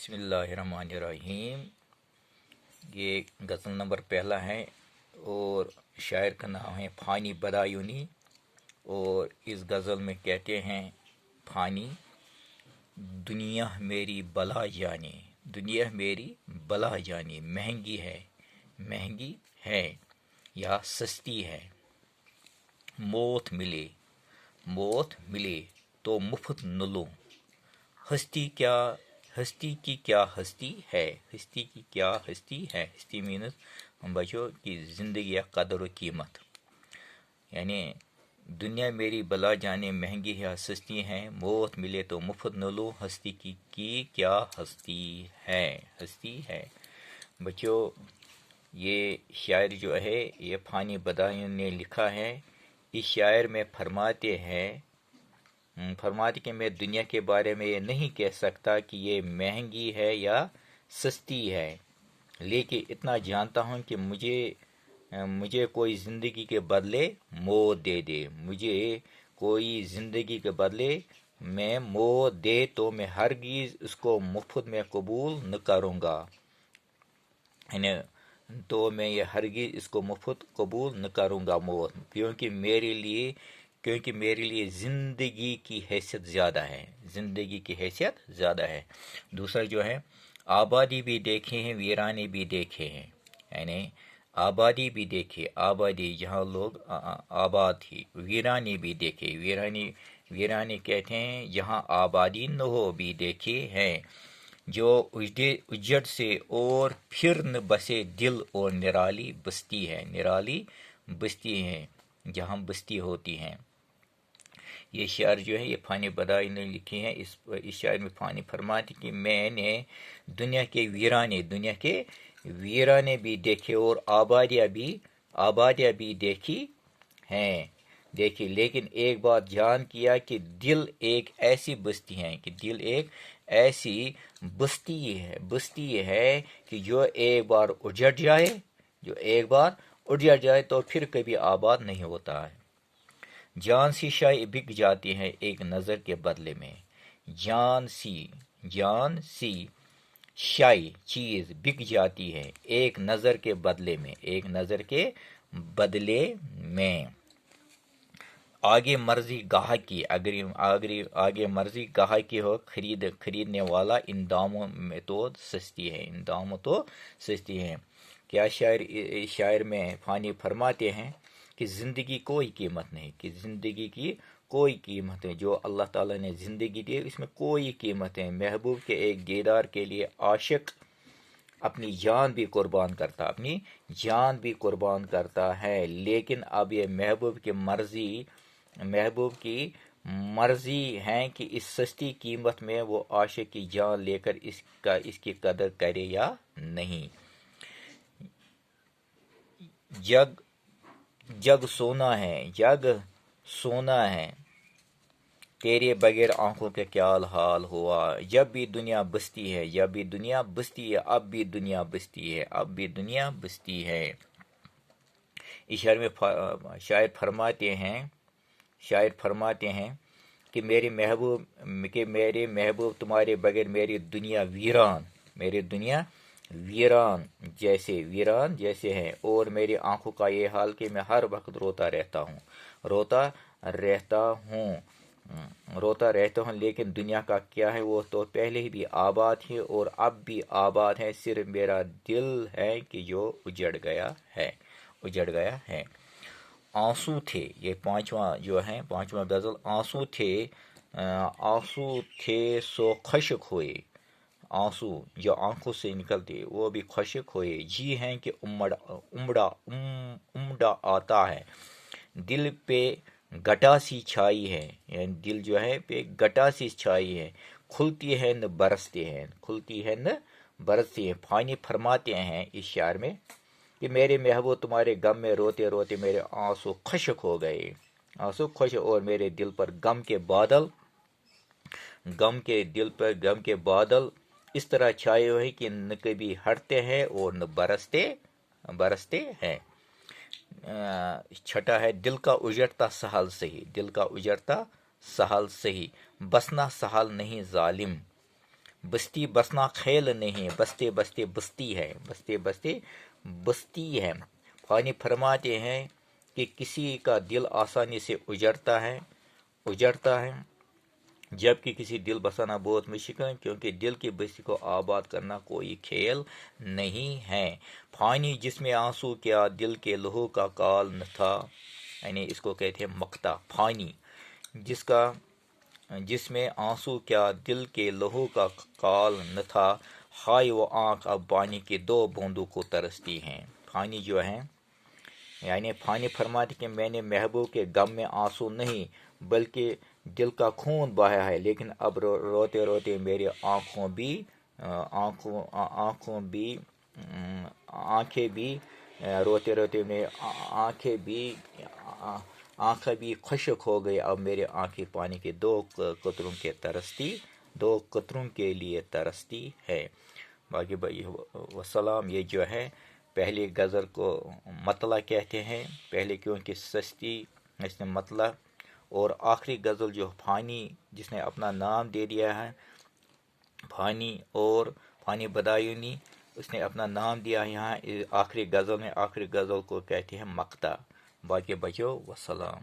बिस्मिल्लाहिर्रहमानिर्रहीम। ये गज़ल नंबर पहला है और शायर का नाम है फ़ानी बदायूनी। और इस गज़ल में कहते हैं फ़ानी, दुनिया मेरी बला जाने, दुनिया मेरी बला जाने, महंगी है या सस्ती है। मौत मिले तो मुफ्त न लूं, हस्ती की क्या हस्ती है, हस्ती की क्या हस्ती है। हस्ती मीनस बच्चों की ज़िंदगी या कदर व कीमत, यानी दुनिया मेरी बला जाने, महंगी है सस्ती है, मौत मिले तो मुफ्त न लो, हस्ती की क्या हस्ती है, हस्ती है। बच्चों ये शायर जो है ये फ़ानी बदायूनी ने लिखा है। इस शायर में फरमाते कि मैं दुनिया के बारे में ये नहीं कह सकता कि ये महंगी है या सस्ती है, लेकिन इतना जानता हूँ कि मुझे कोई ज़िंदगी के बदले मौत दे दे, मुझे कोई ज़िंदगी के बदले मैं मौत दे तो मैं हरगिज़ उसको मुफ्त में कबूल न करूँगा, तो मैं ये हरगिज़ इसको मुफ्त कबूल न करूँगा मौत, क्योंकि मेरे लिए ज़िंदगी की हैसियत ज़्यादा है, ज़िंदगी की हैसियत ज़्यादा है। दूसरा जो है, आबादी भी देखे हैं, वीराने भी देखे हैं, यानी आबादी भी देखे, आबादी जहाँ लोग आबाद थी, वीराने भी देखे, वीराने कहते हैं जहाँ आबादी न हो भी देखे हैं, जो उजड़ से और फिर न बसे दिल और निराली बस्ती है जहाँ बस्ती होती हैं। ये शायर जो है ये फ़ानी बदाई ने लिखे हैं। इस शायर में फ़ानी फरमाती कि मैंने दुनिया के वीराने भी देखे और आबादियाँ भी देखी, लेकिन एक बात जान किया कि दिल एक ऐसी बस्ती है कि जो एक बार उजड़ जाए तो फिर कभी आबाद नहीं होता है। जान सी शाय बिक जाती है एक नज़र के बदले में, जान सी शाय चीज़ बिक जाती है एक नज़र के बदले में, आगे मर्जी गाहक की, आगे मर्जी गाहक की हो, खरीदने वाला इन दामों तो सस्ती है। क्या शायर में फ़ानी फरमाते हैं कि ज़िंदगी की कोई कीमत है, जो अल्लाह ताला ने ज़िंदगी दी इसमें कोई कीमत है। महबूब के एक दीदार के लिए आशिक अपनी जान भी कुर्बान करता है, लेकिन अब ये महबूब की मर्जी है कि इस सस्ती कीमत में वो आशिक की जान लेकर इसकी कदर करे या नहीं। जग सोना है तेरे बगैर आंखों के क्या हाल हुआ, जब भी दुनिया बसती है, अब भी दुनिया बसती है। इस शायर में शायर फरमाते हैं कि मेरे महबूब तुम्हारे बगैर मेरी दुनिया वीरान जैसे है, और मेरी आंखों का ये हाल कि मैं हर वक्त रोता रहता हूँ, लेकिन दुनिया का क्या है, वो तो पहले ही भी आबाद है और अब भी आबाद है, सिर्फ मेरा दिल है कि जो उजड़ गया है। आंसू थे, ये पांचवा गजल, आंसू थे सो खशक हुए, आंसू जो आंखों से निकलते वो भी खशक हुए, जी हैं कि उमड़ा आता है, दिल पे गटा सी छाई है, यानी दिल जो है पे गटा सी छाई है, खुलती है न बरसते हैं। फ़ानी फरमाते हैं इस शायर में कि मेरे महबूब तुम्हारे गम में रोते रोते मेरे आंसू खशक हो गए, और मेरे दिल पर गम के बादल इस तरह छाए हुए कि न कभी हटते हैं और न बरसते हैं। छठा है, दिल का उजड़ता सहल सही, बसना सहल नहीं जालिम, بستی بسنا خیل نہیں، بستے بستے بستی ہے، بستے بستے بستی ہے۔ فانی فرماتے ہیں کہ کسی کا دل آسانی سے اجڑتا ہے جبکہ کسی دل بسانا بہت مشکل ہے، کیونکہ دل کی بستی کو آباد کرنا کوئی کھیل نہیں ہے۔ فانی جس میں آنسو کیا دل کے لہو کا کال نہ تھا، یعنی اس کو کہتے ہیں مقتا۔ فانی جس میں آنسو کیا دل کے لہو کا کال نہ تھا، ہائے وہ آنکھ اب پانی کی 2 بوندوں کو ترستی ہیں۔ فانی جو ہے، یعنی فانی فرماتے کہ میں نے محبوب کے غم میں آنسو نہیں بلکہ دل کا خون بہایا ہے، لیکن اب روتے روتے میری آنکھیں بھی روتے روتے میری آنکھیں بھی خشک ہو گئی، اب میری آنکھیں پانی کے 2 قطروں کے لیے ترستی ہے۔ باقی بھائی وسلام۔ یہ جو ہے پہلی غزل کو مطلع کہتے ہیں، پہلے کیونکہ سستی اس نے مطلع، اور آخری غزل جو فانی جس نے اپنا نام دے دیا ہے، فانی بدایونی، اس نے اپنا نام دیا یہاں آخری غزل میں، آخری غزل کو کہتے ہیں مقطع۔ باقی بچو وسلام۔